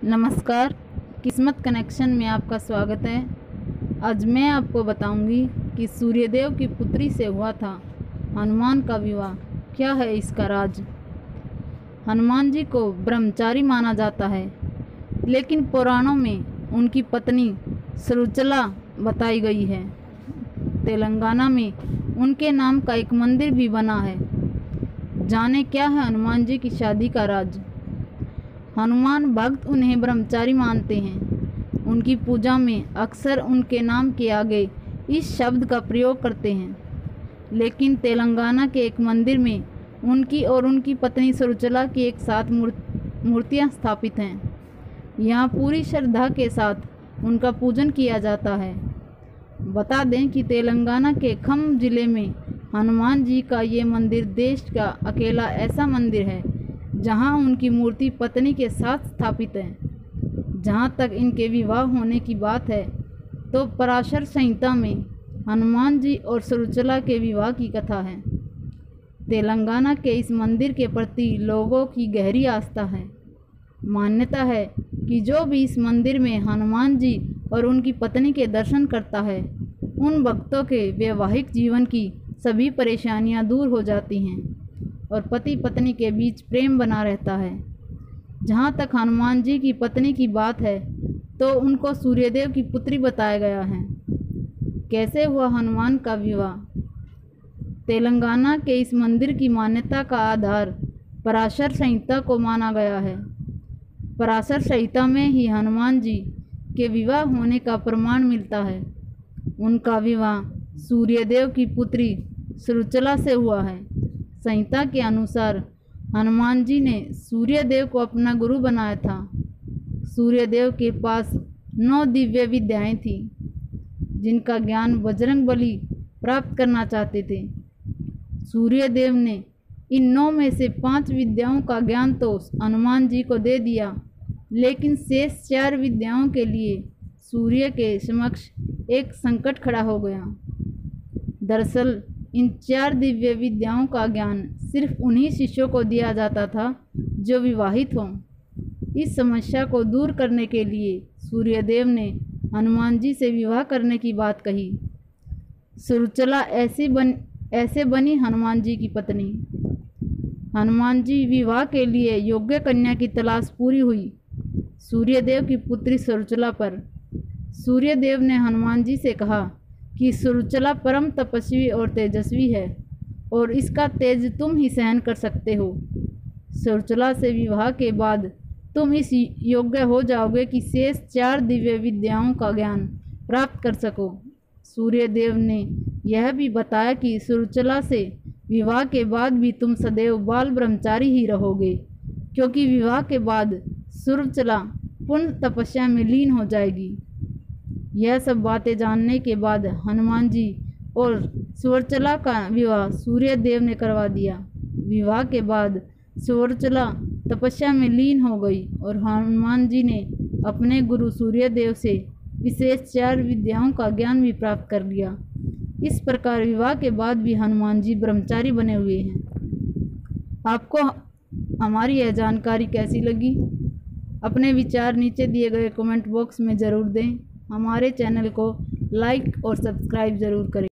नमस्कार, किस्मत कनेक्शन में आपका स्वागत है। आज मैं आपको बताऊंगी कि सूर्यदेव की पुत्री से हुआ था हनुमान का विवाह। क्या है इसका राज। हनुमान जी को ब्रह्मचारी माना जाता है, लेकिन पुराणों में उनकी पत्नी सुरुचला बताई गई है। तेलंगाना में उनके नाम का एक मंदिर भी बना है। जाने क्या है हनुमान जी की शादी का राज। हनुमान भक्त उन्हें ब्रह्मचारी मानते हैं। उनकी पूजा में अक्सर उनके नाम के आगे इस शब्द का प्रयोग करते हैं। लेकिन तेलंगाना के एक मंदिर में उनकी और उनकी पत्नी सुरुचला की एक साथ मूर्तियां स्थापित हैं। यहाँ पूरी श्रद्धा के साथ उनका पूजन किया जाता है। बता दें कि तेलंगाना के खम्म जिले में हनुमान जी का ये मंदिर देश का अकेला ऐसा मंदिर है जहां उनकी मूर्ति पत्नी के साथ स्थापित है। जहां तक इनके विवाह होने की बात है तो पराशर संहिता में हनुमान जी और सुरुचला के विवाह की कथा है। तेलंगाना के इस मंदिर के प्रति लोगों की गहरी आस्था है। मान्यता है कि जो भी इस मंदिर में हनुमान जी और उनकी पत्नी के दर्शन करता है, उन भक्तों के वैवाहिक जीवन की सभी परेशानियां दूर हो जाती हैं और पति पत्नी के बीच प्रेम बना रहता है। जहाँ तक हनुमान जी की पत्नी की बात है तो उनको सूर्यदेव की पुत्री बताया गया है। कैसे हुआ हनुमान का विवाह। तेलंगाना के इस मंदिर की मान्यता का आधार पराशर संहिता को माना गया है। पराशर संहिता में ही हनुमान जी के विवाह होने का प्रमाण मिलता है। उनका विवाह सूर्यदेव की पुत्री सुरुचला से हुआ है। संहिता के अनुसार हनुमान जी ने सूर्यदेव को अपना गुरु बनाया था। सूर्यदेव के पास 9 दिव्य विद्याएं थीं, जिनका ज्ञान बजरंगबली प्राप्त करना चाहते थे। सूर्यदेव ने इन 9 में से 5 विद्याओं का ज्ञान तो हनुमान जी को दे दिया, लेकिन शेष 4 विद्याओं के लिए सूर्य के समक्ष एक संकट खड़ा हो गया। दरअसल इन 4 दिव्य विद्याओं का ज्ञान सिर्फ उन्हीं शिष्यों को दिया जाता था जो विवाहित हों। इस समस्या को दूर करने के लिए सूर्यदेव ने हनुमान जी से विवाह करने की बात कही। सुरुचला ऐसे बनी हनुमान जी की पत्नी। हनुमान जी विवाह के लिए योग्य कन्या की तलाश पूरी हुई सूर्यदेव की पुत्री सुरुचला पर। सूर्यदेव ने हनुमान जी से कहा कि सुरुचला परम तपस्वी और तेजस्वी है और इसका तेज तुम ही सहन कर सकते हो। सुरुचला से विवाह के बाद तुम इस योग्य हो जाओगे कि शेष 4 दिव्य विद्याओं का ज्ञान प्राप्त कर सको। सूर्यदेव ने यह भी बताया कि सुरुचला से विवाह के बाद भी तुम सदैव बाल ब्रह्मचारी ही रहोगे, क्योंकि विवाह के बाद सुरुचला पूर्ण तपस्या में लीन हो जाएगी। यह सब बातें जानने के बाद हनुमान जी और सुरुचला का विवाह सूर्यदेव ने करवा दिया। विवाह के बाद सुरुचला तपस्या में लीन हो गई और हनुमान जी ने अपने गुरु सूर्यदेव से विशेष 4 विद्याओं का ज्ञान भी प्राप्त कर लिया। इस प्रकार विवाह के बाद भी हनुमान जी ब्रह्मचारी बने हुए हैं। आपको हमारी यह जानकारी कैसी लगी? अपने विचार नीचे दिए गए कमेंट बॉक्स में ज़रूर दें। हमारे चैनल को लाइक और सब्सक्राइब ज़रूर करें।